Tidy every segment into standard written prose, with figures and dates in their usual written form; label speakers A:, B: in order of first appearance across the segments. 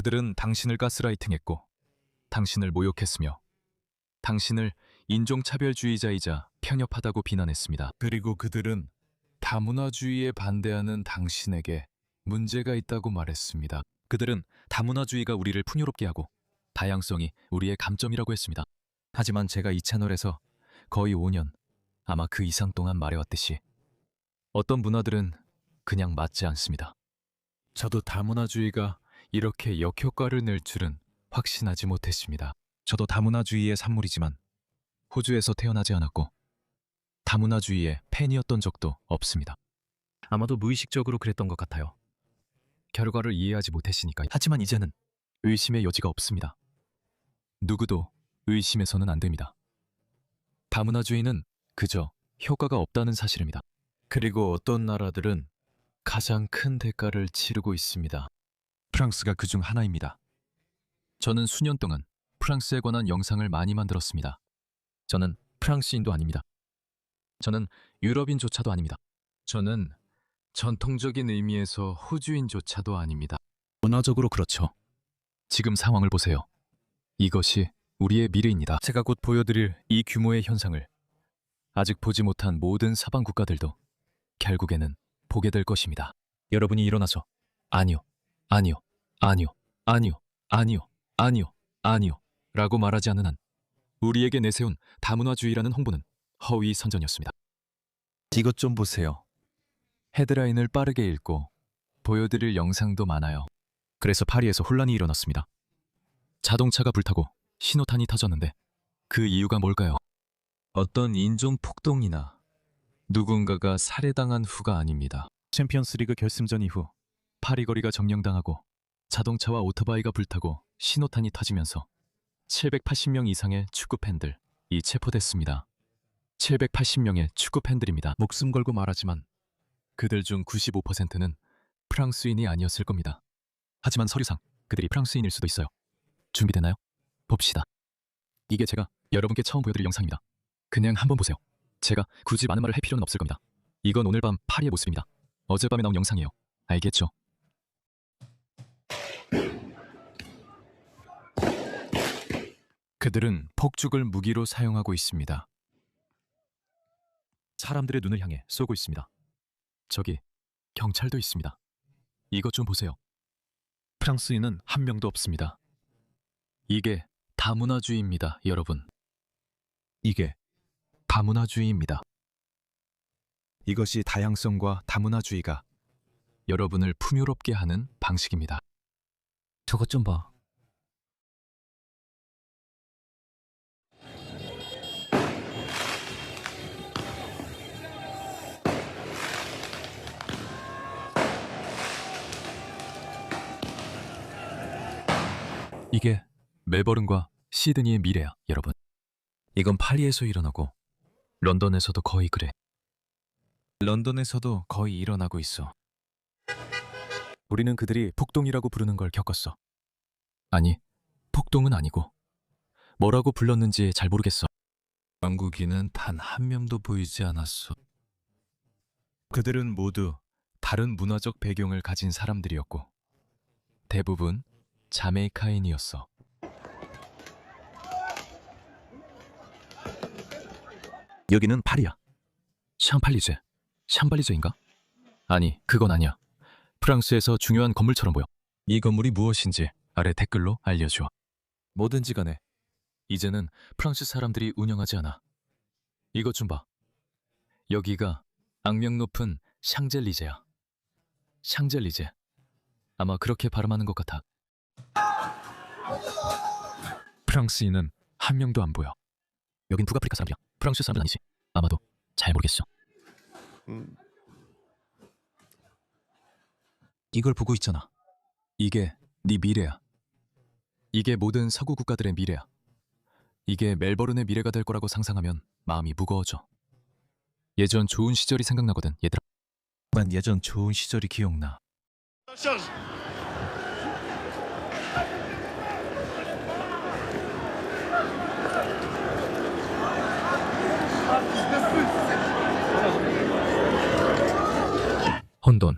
A: 그들은 당신을 가스라이팅했고 당신을 모욕했으며 당신을 인종차별주의자이자 편협하다고 비난했습니다. 그리고 그들은 다문화주의에 반대하는 당신에게 문제가 있다고 말했습니다. 그들은 다문화주의가 우리를 풍요롭게 하고 다양성이 우리의 감점이라고 했습니다. 하지만 제가 이 채널에서 거의 5년, 아마 그 이상 동안 말해왔듯이 어떤 문화들은 그냥 맞지 않습니다. 저도 다문화주의가 이렇게 역효과를 낼 줄은 확신하지 못했습니다. 저도 다문화주의의 산물이지만 호주에서 태어나지 않았고 다문화주의의 팬이었던 적도 없습니다. 아마도 무의식적으로 그랬던 것 같아요. 결과를 이해하지 못했으니까요. 하지만 이제는 의심의 여지가 없습니다. 누구도 의심해서는 안 됩니다. 다문화주의는 그저 효과가 없다는 사실입니다. 그리고 어떤 나라들은 가장 큰 대가를 치르고 있습니다. 프랑스가 그중 하나입니다. 저는 수년 동안 프랑스에 관한 영상을 많이 만들었습니다. 저는 프랑스인도 아닙니다. 저는 유럽인조차도 아닙니다. 저는 전통적인 의미에서 호주인조차도 아닙니다. 문화적으로 그렇죠. 지금 상황을 보세요. 이것이 우리의 미래입니다. 제가 곧 보여드릴 이 규모의 현상을 아직 보지 못한 모든 사방 국가들도 결국에는 보게 될 것입니다. 여러분이 일어나서 아니요, 아니요, 아니요, 아니요, 아니요, 아니요, 아니요 라고 말하지 않는 한 우리에게 내세운 다문화주의라는 홍보는 허위 선전이었습니다. 이것 좀 보세요. 헤드라인을 빠르게 읽고 보여드릴 영상도 많아요. 그래서 파리에서 혼란이 일어났습니다. 자동차가 불타고 신호탄이 터졌는데 그 이유가 뭘까요? 어떤 인종 폭동이나 누군가가 살해당한 후가 아닙니다. 챔피언스리그 결승전 이후 파리 거리가 점령당하고 자동차와 오토바이가 불타고 신호탄이 터지면서 780명 이상의 축구팬들이 체포됐습니다. 780명의 축구팬들입니다. 목숨 걸고 말하지만 그들 중 95%는 프랑스인이 아니었을 겁니다. 하지만 서류상 그들이 프랑스인일 수도 있어요. 준비되나요? 봅시다. 이게 제가 여러분께 처음 보여드릴 영상입니다. 그냥 한번 보세요. 제가 굳이 많은 말을 할 필요는 없을 겁니다. 이건 오늘 밤 파리의 모습입니다. 어젯밤에 나온 영상이에요. 알겠죠? 그들은 폭죽을 무기로 사용하고 있습니다. 사람들의 눈을 향해 쏘고 있습니다. 저기 경찰도 있습니다. 이것 좀 보세요. 프랑스인은 한 명도 없습니다. 이게 다문화주의입니다, 여러분. 이게 다문화주의입니다. 이것이 다양성과 다문화주의가 여러분을 풍요롭게 하는 방식입니다. 저것 좀 봐. 이게 멜버른과 시드니의 미래야, 여러분. 이건 파리에서 일어나고 런던에서도 거의 그래. 런던에서도 거의 일어나고 있어. 우리는 그들이 폭동이라고 부르는 걸 겪었어. 아니, 폭동은 아니고 뭐라고 불렀는지 잘 모르겠어. 영국인은 단 한 명도 보이지 않았어. 그들은 모두 다른 문화적 배경을 가진 사람들이었고 대부분 자메이카인이었어. 여기는 파리야. 샹팔리제. 샹발리제인가? 아니, 그건 아니야. 프랑스에서 중요한 건물처럼 보여. 이 건물이 무엇인지 아래 댓글로 알려줘. 뭐든지 간에 이제는 프랑스 사람들이 운영하지 않아. 이것 좀 봐. 여기가 악명 높은 샹젤리제야. 샹젤리제. 아마 그렇게 발음하는 것 같아. 프랑스인은 한 명도 안 보여. 여긴 북아프리카 사람이야. 프랑스 사람은 아니지. 아마도 잘 모르겠어. 이걸 보고 있잖아. 이게 네 미래야. 이게 모든 서구 국가들의 미래야. 이게 멜버른의 미래가 될 거라고 상상하면 마음이 무거워져. 예전 좋은 시절이 생각나거든, 얘들아. 난 예전 좋은 시절이 기억나. 혼돈.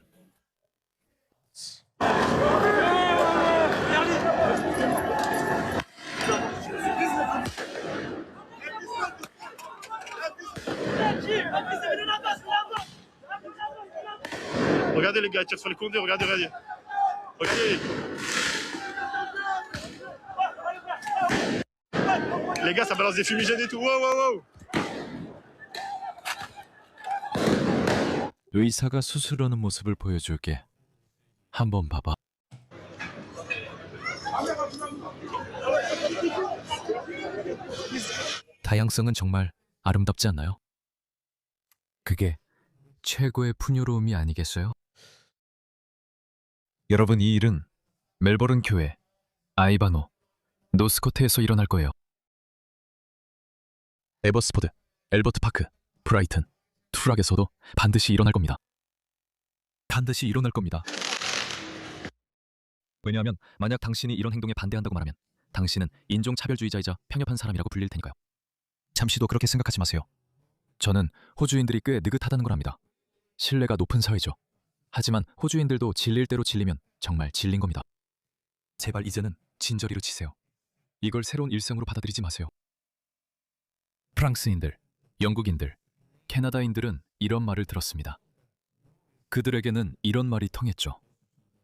B: Regardez les gars, ils tirent sur les condés, regardez, regardez. Ok. Les gars, ça balance des fumigènes et tout. Wow, wow, wow.
A: 의사가 수술하는 모습을 보여줄게. 한번 봐봐. 다양성은 정말 아름답지 않나요? 그게 최고의 풍요로움이 아니겠어요? 여러분, 이 일은 멜버른 교회, 아이바노, 노스코트에서 일어날 거예요. 에버스포드, 엘버트 파크, 브라이튼, 투락에서도 반드시 일어날 겁니다. 반드시 일어날 겁니다. 왜냐하면 만약 당신이 이런 행동에 반대한다고 말하면 당신은 인종차별주의자이자 편협한 사람이라고 불릴 테니까요. 잠시도 그렇게 생각하지 마세요. 저는 호주인들이 꽤 느긋하다는 걸 압니다. 신뢰가 높은 사회죠. 하지만 호주인들도 질릴 대로 질리면 정말 질린 겁니다. 제발 이제는 진저리로 치세요. 이걸 새로운 일상으로 받아들이지 마세요. 프랑스인들, 영국인들, 캐나다인들은 이런 말을 들었습니다. 그들에게는 이런 말이 통했죠.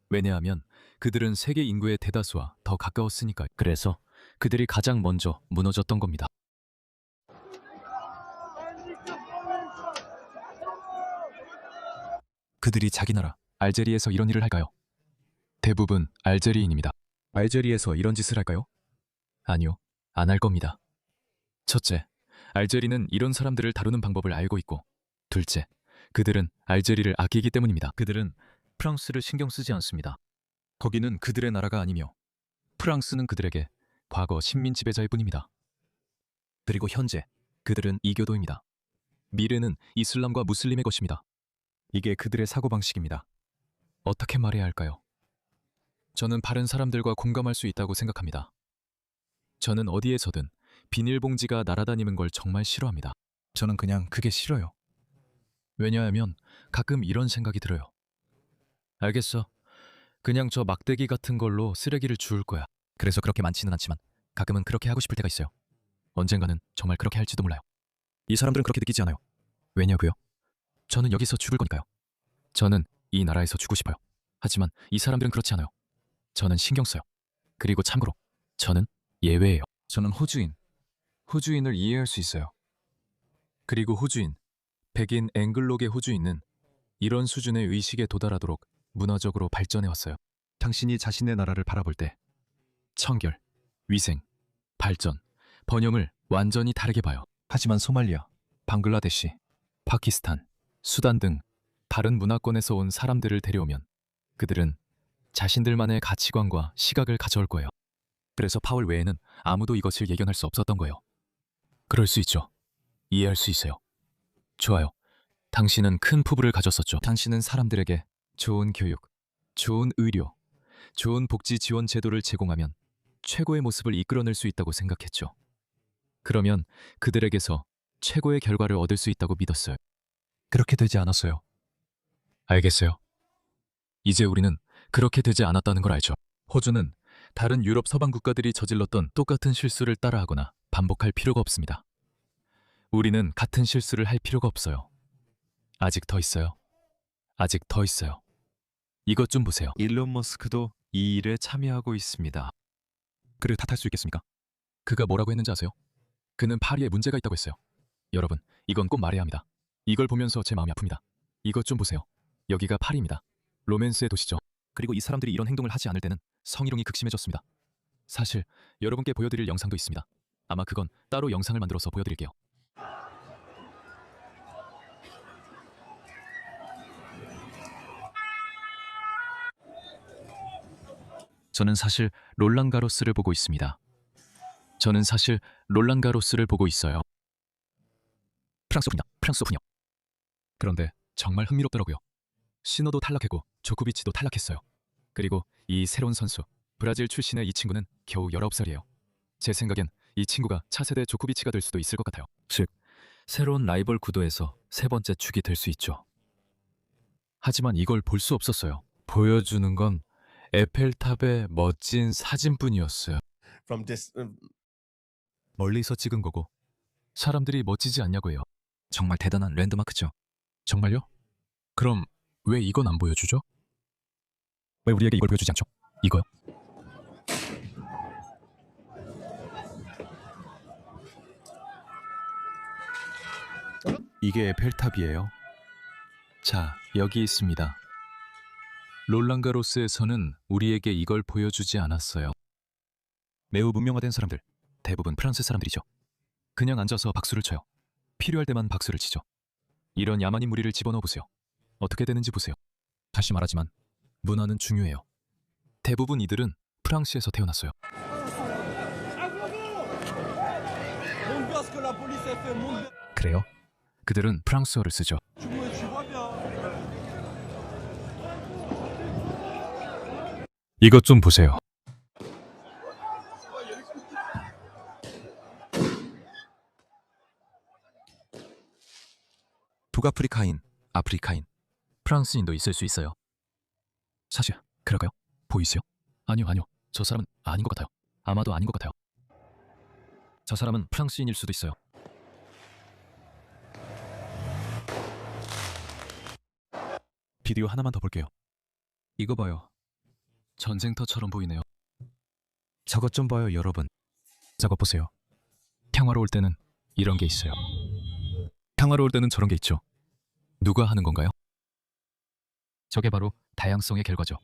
A: 왜냐하면 그들은 세계 인구의 대다수와 더 가까웠으니까요. 그래서 그들이 가장 먼저 무너졌던 겁니다. 그들이 자기 나라 알제리에서 이런 일을 할까요? 대부분 알제리인입니다. 알제리에서 이런 짓을 할까요? 아니요, 안 할 겁니다. 첫째, 알제리는 이런 사람들을 다루는 방법을 알고 있고, 둘째, 그들은 알제리를 아끼기 때문입니다. 그들은 프랑스를 신경 쓰지 않습니다. 거기는 그들의 나라가 아니며 프랑스는 그들에게 과거 식민 지배자일 뿐입니다. 그리고 현재 그들은 이교도입니다. 미래는 이슬람과 무슬림의 것입니다. 이게 그들의 사고방식입니다. 어떻게 말해야 할까요? 저는 바른 사람들과 공감할 수 있다고 생각합니다. 저는 어디에서든 비닐봉지가 날아다니는 걸 정말 싫어합니다. 저는 그냥 그게 싫어요. 왜냐하면 가끔 이런 생각이 들어요. 알겠어. 그냥 저 막대기 같은 걸로 쓰레기를 주울 거야. 그래서 그렇게 많지는 않지만 가끔은 그렇게 하고 싶을 때가 있어요. 언젠가는 정말 그렇게 할지도 몰라요. 이 사람들은 그렇게 느끼지 않아요. 왜냐고요? 저는 여기서 죽을 거니까요. 저는 이 나라에서 죽고 싶어요. 하지만 이 사람들은 그렇지 않아요. 저는 신경 써요. 그리고 참고로 저는 예외예요. 저는 호주인을 이해할 수 있어요. 그리고 호주인, 백인 앵글로계 호주인은 이런 수준의 의식에 도달하도록 문화적으로 발전해왔어요. 당신이 자신의 나라를 바라볼 때 청결, 위생, 발전, 번영을 완전히 다르게 봐요. 하지만 소말리아, 방글라데시, 파키스탄, 수단 등 다른 문화권에서 온 사람들을 데려오면 그들은 자신들만의 가치관과 시각을 가져올 거예요. 그래서 파월 외에는 아무도 이것을 예견할 수 없었던 거예요. 그럴 수 있죠. 이해할 수 있어요. 좋아요. 당신은 큰 포부를 가졌었죠. 당신은 사람들에게 좋은 교육, 좋은 의료, 좋은 복지 지원 제도를 제공하면 최고의 모습을 이끌어낼 수 있다고 생각했죠. 그러면 그들에게서 최고의 결과를 얻을 수 있다고 믿었어요. 그렇게 되지 않았어요. 알겠어요. 이제 우리는 그렇게 되지 않았다는 걸 알죠. 호주는 다른 유럽 서방 국가들이 저질렀던 똑같은 실수를 따라하거나 반복할 필요가 없습니다. 우리는 같은 실수를 할 필요가 없어요. 아직 더 있어요. 아직 더 있어요. 이것 좀 보세요. 일론 머스크도 이 일에 참여하고 있습니다. 그를 탓할 수 있겠습니까? 그가 뭐라고 했는지 아세요? 그는 파리에 문제가 있다고 했어요. 여러분, 이건 꼭 말해야 합니다. 이걸 보면서 제 마음이 아픕니다. 이것 좀 보세요. 여기가 파리입니다. 로맨스의 도시죠. 그리고 이 사람들이 이런 행동을 하지 않을 때는 성희롱이 극심해졌습니다. 사실 여러분께 보여드릴 영상도 있습니다. 아마 그건 따로 영상을 만들어서 보여드릴게요. 저는 사실 롤랑 가로스를 보고 있습니다. 저는 사실 롤랑 가로스를 보고 있어요. 프랑스 오픈이다. 프랑스 오픈이요. 그런데 정말 흥미롭더라고요. 시너도 탈락했고 조코비치도 탈락했어요. 그리고 이 새로운 선수, 브라질 출신의 이 친구는 겨우 19살이에요. 제 생각엔 이 친구가 차세대 조코비치가 될 수도 있을 것 같아요. 즉, 새로운 라이벌 구도에서 세 번째 축이 될 수 있죠. 하지만 이걸 볼 수 없었어요. 보여주는 건 에펠탑의 멋진 사진뿐이었어요.
B: From this,
A: 멀리서 찍은 거고 사람들이 멋지지 않냐고 해요. 정말 대단한 랜드마크죠. 정말요? 그럼 왜 이건 안 보여주죠? 왜 우리에게 이걸 보여주지 않죠? 이거요? 이게 에펠탑이에요. 자, 여기 있습니다. 롤랑가로스에서는 우리에게 이걸 보여주지 않았어요. 매우 문명화된 사람들, 대부분 프랑스 사람들이죠. 그냥 앉아서 박수를 쳐요. 필요할 때만 박수를 치죠. 이런 야만인 무리를 집어넣어 보세요. 어떻게 되는지 보세요. 다시 말하지만 문화는 중요해요. 대부분 이들은 프랑스에서 태어났어요. 그래요? 그들은 프랑스어를 쓰죠. 이것 좀 보세요. 북아프리카인, 아프리카인, 프랑스인도 있을 수 있어요. 사실 그럴까요? 보이세요? 아니요. 저 사람은 아닌 것 같아요. 아마도 아닌 것 같아요. 저 사람은 프랑스인일 수도 있어요. 비디오 하나만 더 볼게요. 이거 봐요. 전쟁터처럼 보이네요. 저것 좀 봐요, 여러분. 저것 보세요. 평화로울 때는 이런 게 있어요. 평화로울 때는 저런 게 있죠. 누가 하는 건가요? 저게 바로 다양성의 결과죠.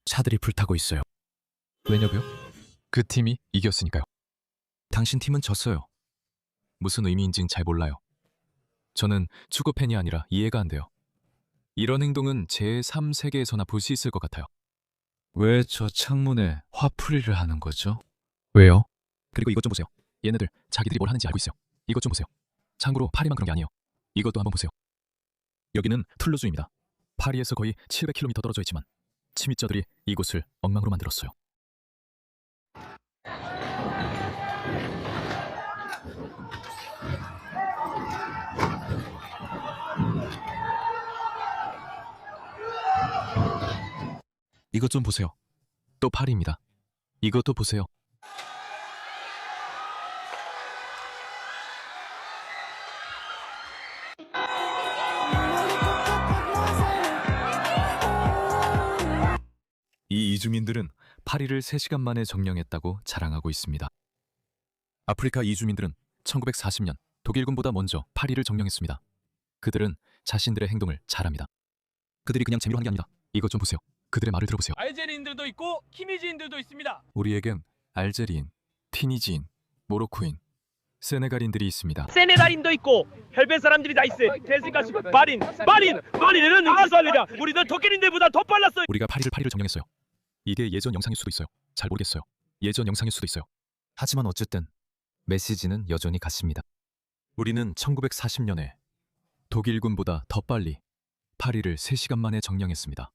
A: 차들이 불타고 있어요. 왜냐고요? 그 팀이 이겼으니까요. 당신 팀은 졌어요. 무슨 의미인진 잘 몰라요. 저는 축구 팬이 아니라 이해가 안 돼요. 이런 행동은 제3세계에서나 볼 수 있을 것 같아요. 왜 저 창문에 화풀이를 하는 거죠? 왜요? 그리고 이것 좀 보세요. 얘네들 자기들이 뭘 하는지 알고 있어요. 이것 좀 보세요. 참고로 파리만 그런 게 아니에요. 이것도 한번 보세요. 여기는 툴루즈입니다. 파리에서 거의 700km 떨어져 있지만 침입자들이 이곳을 엉망으로 만들었어요. 이것 좀 보세요. 또 파리입니다. 이것도 보세요. 이 이주민들은 파리를 3시간 만에 점령했다고 자랑하고 있습니다. 아프리카 이주민들은 1940년 독일군보다 먼저 파리를 점령했습니다. 그들은 자신들의 행동을 잘합니다. 그들이 그냥 재미로 하는 게 아니다. 이것 좀 보세요. 그들의 말을 들어보세요.
C: 알제리인들도 있고 키미지인들도 있습니다.
A: 우리에겐 알제리인, 티니지인, 모로코인, 세네갈인들이 있습니다.
C: 세네갈인도 있고 혈변 사람들이 다 있어. 대승가시 마린은 능수살리라. 우리는 독일인들보다 더 빨랐어.
A: 우리가 파리를 점령했어요. 이게 예전 영상일 수도 있어요. 잘 모르겠어요. 예전 영상일 수도 있어요. 하지만 어쨌든 메시지는 여전히 같습니다. 우리는 1940년에 독일군보다 더 빨리 파리를 3시간 만에 점령했습니다.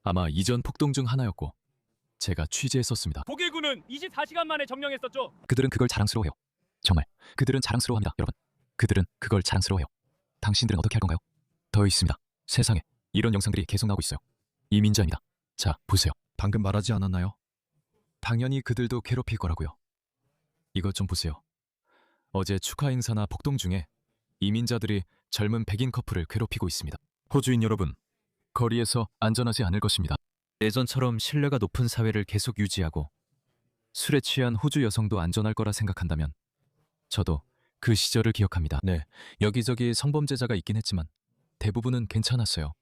A: 아마 이전 폭동 중 하나였고 제가 취재했었습니다.
C: 독일군은 24시간 만에 점령했었죠.
A: 그들은 그걸 자랑스러워해요. 정말 그들은 자랑스러워합니다. 여러분, 그들은 그걸 자랑스러워해요. 당신들은 어떻게 할 건가요? 더 있습니다. 세상에 이런 영상들이 계속 나오고 있어요. 이민자입니다. 자, 보세요. 방금 말하지 않았나요? 당연히 그들도 괴롭힐 거라고요. 이것 좀 보세요. 어제 축하 행사나 폭동 중에 이민자들이 젊은 백인 커플을 괴롭히고 있습니다. 호주인 여러분, 거리에서 안전하지 않을 것입니다. 예전처럼 신뢰가 높은 사회를 계속 유지하고 술에 취한 호주 여성도 안전할 거라 생각한다면 저도 그 시절을 기억합니다. 네, 여기저기 성범죄자가 있긴 했지만 대부분은 괜찮았어요.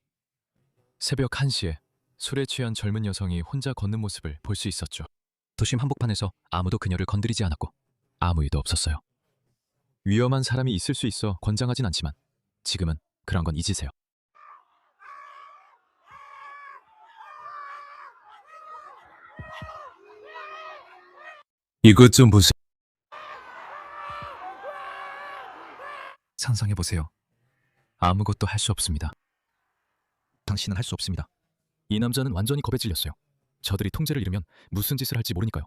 A: 새벽 1시에 술에 취한 젊은 여성이 혼자 걷는 모습을 볼 수 있었죠. 도심 한복판에서 아무도 그녀를 건드리지 않았고 아무 일도 없었어요. 위험한 사람이 있을 수 있어 권장하진 않지만 지금은 그런 건 잊으세요. 이것 좀 보세요. 상상해보세요. 아무것도 할 수 없습니다. 당신은 할 수 없습니다. 이 남자는 완전히 겁에 질렸어요. 저들이 통제를 잃으면 무슨 짓을 할지 모르니까요.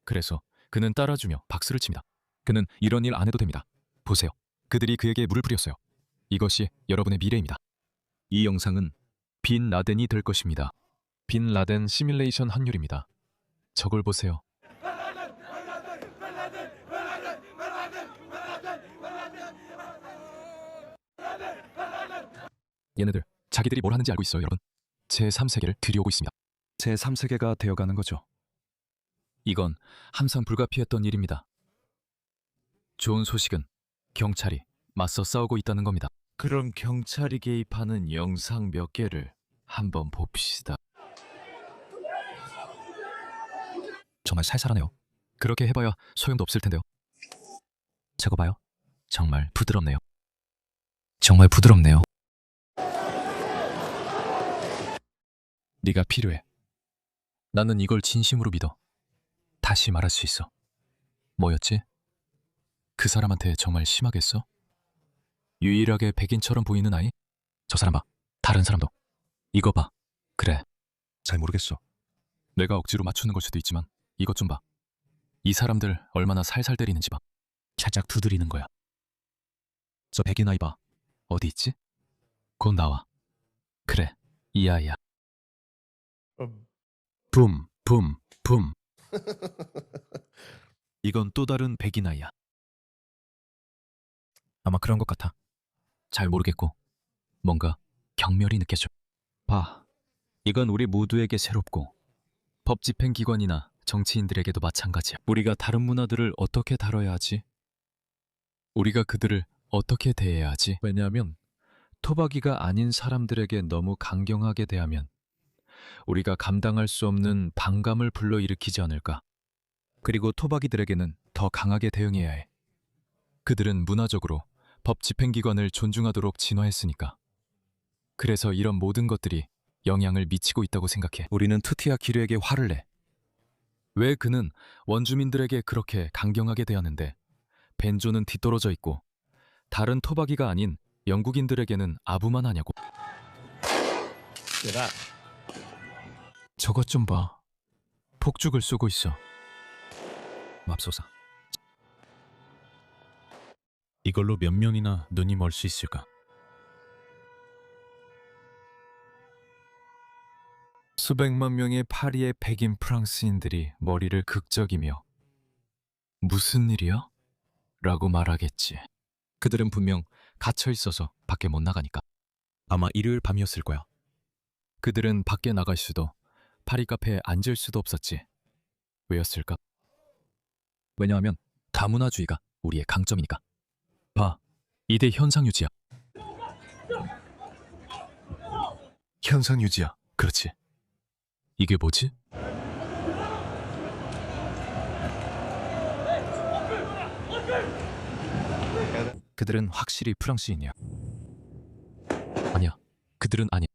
A: 그래서 그는 따라주며 박수를 칩니다. 그는 이런 일 안 해도 됩니다. 보세요. 그들이 그에게 물을 뿌렸어요. 이것이 여러분의 미래입니다. 이 영상은 빈 라덴이 될 것입니다. 빈 라덴 시뮬레이션 환율입니다. 저걸 보세요. 얘네들 자기들이 뭘 하는지 알고 있어요, 여러분. 제3세계를 들이오고 있습니다. 제3세계가 되어가는 거죠. 이건 항상 불가피했던 일입니다. 좋은 소식은 경찰이 맞서 싸우고 있다는 겁니다. 그럼 경찰이 개입하는 영상 몇 개를 한번 봅시다. 정말 살살하네요. 그렇게 해봐야 소용도 없을 텐데요. 저거 봐요. 정말 부드럽네요. 정말 부드럽네요. 네가 필요해. 나는 이걸 진심으로 믿어. 다시 말할 수 있어. 뭐였지? 그 사람한테 정말 심하겠어? 유일하게 백인처럼 보이는 아이? 저 사람 봐. 다른 사람도. 이거 봐. 그래. 잘 모르겠어. 내가 억지로 맞추는 걸 수도 있지만 이것 좀 봐. 이 사람들 얼마나 살살 때리는지 봐. 살짝 두드리는 거야. 저 백인 아이 봐. 어디 있지? 곧 나와. 그래. 이 아이야. 붐, 붐, 붐. 이건 또 다른 백인 아이야. 아마 그런 것 같아. 잘 모르겠고 뭔가 경멸이 느껴져. 봐. 이건 우리 모두에게 새롭고 법 집행기관이나 정치인들에게도 마찬가지야. 우리가 다른 문화들을 어떻게 다뤄야 하지? 우리가 그들을 어떻게 대해야 하지? 왜냐하면 토박이가 아닌 사람들에게 너무 강경하게 대하면 우리가 감당할 수 없는 반감을 불러일으키지 않을까? 그리고 토박이들에게는 더 강하게 대응해야 해. 그들은 문화적으로 법 집행기관을 존중하도록 진화했으니까. 그래서 이런 모든 것들이 영향을 미치고 있다고 생각해. 우리는 투티아 기르에게 화를 내. 왜 그는 원주민들에게 그렇게 강경하게 대하는데 벤조는 뒤떨어져 있고 다른 토박이가 아닌 영국인들에게는 아부만 하냐고.
B: 얘들아,
A: 저것 좀 봐. 폭죽을 쏘고 있어. 맙소사. 이걸로 몇 년이나 눈이 멀 수 있을까? 수백만 명의 파리의 백인 프랑스인들이 머리를 극적이며 무슨 일이야? 라고 말하겠지. 그들은 분명 갇혀 있어서 밖에 못 나가니까. 아마 일요일 밤이었을 거야. 그들은 밖에 나갈 수도 파리 카페에 앉을 수도 없었지. 왜였을까? 왜냐하면 다문화주의가 우리의 강점이니까. 봐, 이대 현상 유지야. 현상 유지야. 그렇지. 이게 뭐지? 그들은 확실히 프랑스인이야. 아니야. 그들은 아니야.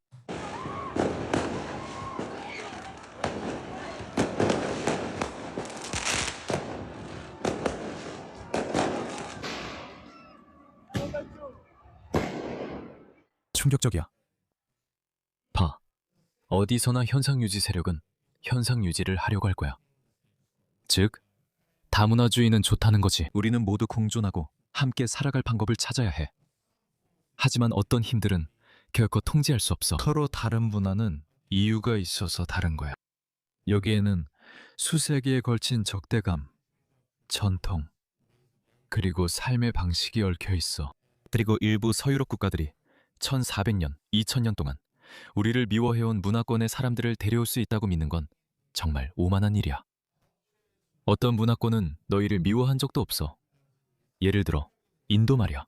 A: 충격적이야. 봐. 어디서나 현상 유지 세력은 현상 유지를 하려고 할 거야. 즉, 다문화주의는 좋다는 거지. 우리는 모두 공존하고 함께 살아갈 방법을 찾아야 해. 하지만 어떤 힘들은 결코 통제할 수 없어. 서로 다른 문화는 이유가 있어서 다른 거야. 여기에는 수세기에 걸친 적대감, 전통, 그리고 삶의 방식이 얽혀 있어. 그리고 일부 서유럽 국가들이 1400년, 2000년 동안 우리를 미워해온 문화권의 사람들을 데려올 수 있다고 믿는 건 정말 오만한 일이야. 어떤 문화권은 너희를 미워한 적도 없어. 예를 들어 인도 말이야.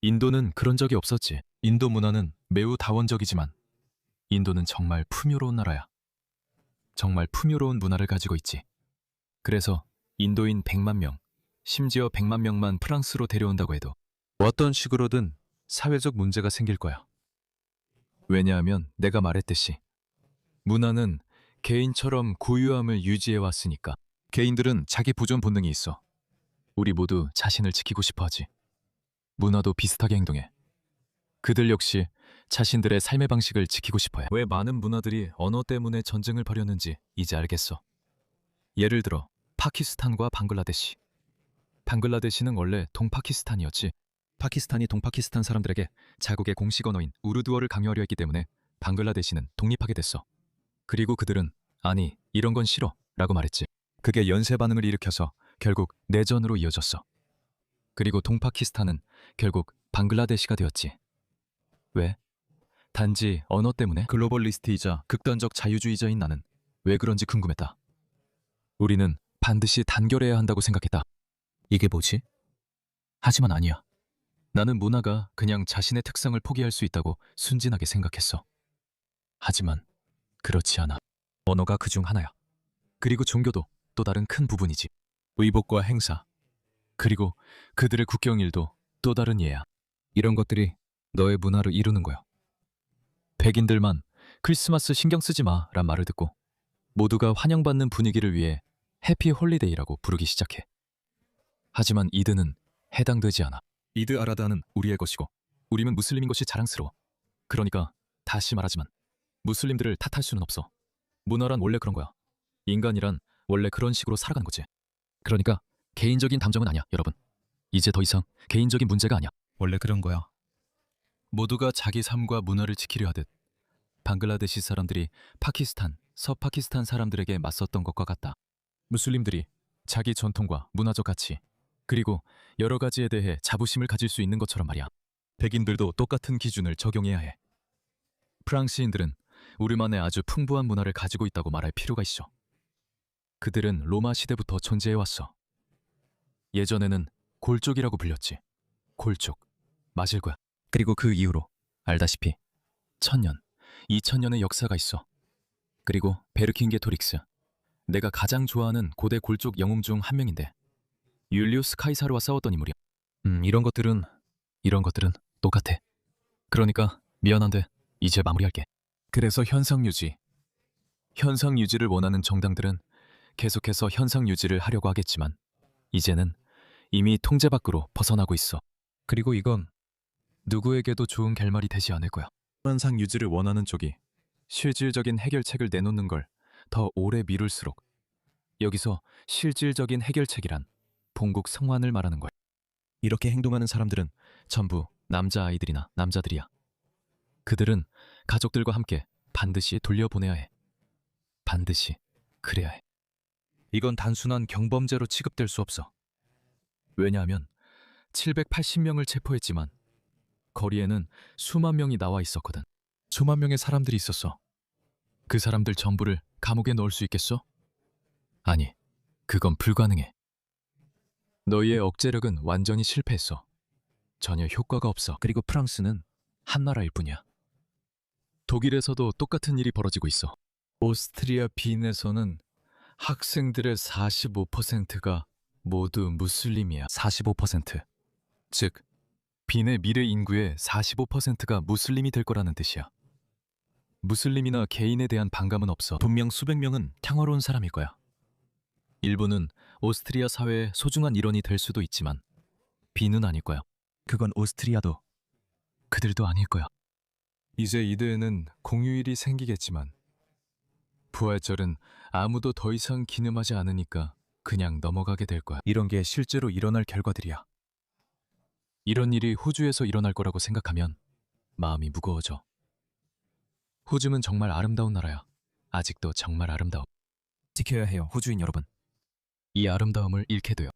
A: 인도는 그런 적이 없었지. 인도 문화는 매우 다원적이지만 인도는 정말 풍요로운 나라야. 정말 풍요로운 문화를 가지고 있지. 그래서 인도인 100만 명, 심지어 100만 명만 프랑스로 데려온다고 해도 어떤 식으로든 사회적 문제가 생길 거야. 왜냐하면 내가 말했듯이 문화는 개인처럼 고유함을 유지해왔으니까. 개인들은 자기 보존 본능이 있어. 우리 모두 자신을 지키고 싶어 하지. 문화도 비슷하게 행동해. 그들 역시 자신들의 삶의 방식을 지키고 싶어 해. 왜 많은 문화들이 언어 때문에 전쟁을 벌였는지 이제 알겠어. 예를 들어 파키스탄과 방글라데시. 방글라데시는 원래 동파키스탄이었지. 파키스탄이 동파키스탄 사람들에게 자국의 공식 언어인 우르두어를 강요하려 했기 때문에 방글라데시는 독립하게 됐어. 그리고 그들은 아니, 이런 건 싫어 라고 말했지. 그게 연쇄 반응을 일으켜서 결국 내전으로 이어졌어. 그리고 동파키스탄은 결국 방글라데시가 되었지. 왜? 단지 언어 때문에 글로벌리스트이자 극단적 자유주의자인 나는 왜 그런지 궁금했다. 우리는 반드시 단결해야 한다고 생각했다. 이게 뭐지? 하지만 아니야. 나는 문화가 그냥 자신의 특성을 포기할 수 있다고 순진하게 생각했어. 하지만 그렇지 않아. 언어가 그중 하나야. 그리고 종교도 또 다른 큰 부분이지. 의복과 행사, 그리고 그들의 국경일도 또 다른 예야. 이런 것들이 너의 문화를 이루는 거야. 백인들만 크리스마스 신경 쓰지 마란 말을 듣고 모두가 환영받는 분위기를 위해 해피 홀리데이라고 부르기 시작해. 하지만 이드는 해당되지 않아. 이드 아라다는 우리의 것이고 우리는 무슬림인 것이 자랑스러워. 그러니까 다시 말하지만 무슬림들을 탓할 수는 없어. 문화란 원래 그런 거야. 인간이란 원래 그런 식으로 살아가는 거지. 그러니까 개인적인 감정은 아니야, 여러분. 이제 더 이상 개인적인 문제가 아니야. 원래 그런 거야. 모두가 자기 삶과 문화를 지키려 하듯 방글라데시 사람들이 파키스탄, 서파키스탄 사람들에게 맞섰던 것과 같다. 무슬림들이 자기 전통과 문화적 가치, 그리고 여러 가지에 대해 자부심을 가질 수 있는 것처럼 말이야. 백인들도 똑같은 기준을 적용해야 해. 프랑스인들은 우리만의 아주 풍부한 문화를 가지고 있다고 말할 필요가 있어. 그들은 로마 시대부터 존재해왔어. 예전에는 골족이라고 불렸지. 골족. 맞을 거야. 그리고 그 이후로 알다시피 1000년, 2000년의 역사가 있어. 그리고 베르킨게토릭스. 내가 가장 좋아하는 고대 골족 영웅 중 한 명인데 율리우스 카이사르와 싸웠던 인물이야. 이런 것들은 똑같아. 그러니까 미안한데 이제 마무리할게. 그래서 현상 유지를 원하는 정당들은 계속해서 현상 유지를 하려고 하겠지만 이제는 이미 통제 밖으로 벗어나고 있어. 그리고 이건 누구에게도 좋은 결말이 되지 않을 거야. 현상 유지를 원하는 쪽이 실질적인 해결책을 내놓는 걸 더 오래 미룰수록 여기서 실질적인 해결책이란 본국 성환을 말하는 거야. 이렇게 행동하는 사람들은 전부 남자아이들이나 남자들이야. 그들은 가족들과 함께 반드시 돌려보내야 해. 반드시 그래야 해. 이건 단순한 경범죄로 취급될 수 없어. 왜냐하면 780명을 체포했지만 거리에는 수만 명이 나와 있었거든. 수만 명의 사람들이 있었어. 그 사람들 전부를 감옥에 넣을 수 있겠어? 아니, 그건 불가능해. 너희의 억제력은 완전히 실패했어. 전혀 효과가 없어. 그리고 프랑스는 한 나라일 뿐이야. 독일에서도 똑같은 일이 벌어지고 있어. 오스트리아 빈에서는 학생들의 45%가 모두 무슬림이야. 45%. 즉, 빈의 미래 인구의 45%가 무슬림이 될 거라는 뜻이야. 무슬림이나 개인에 대한 반감은 없어. 분명 수백 명은 평화로운 사람일 거야. 일부는 오스트리아 사회의 소중한 일원이 될 수도 있지만 빈은 아닐 거야. 그건 오스트리아도 그들도 아닐 거야. 이제 이대에는 공휴일이 생기겠지만 부활절은 아무도 더 이상 기념하지 않으니까 그냥 넘어가게 될 거야. 이런 게 실제로 일어날 결과들이야. 이런 일이 호주에서 일어날 거라고 생각하면 마음이 무거워져. 호주는 정말 아름다운 나라야. 아직도 정말 아름다워. 지켜야 해요, 호주인 여러분. 이 아름다움을 잃게 돼요.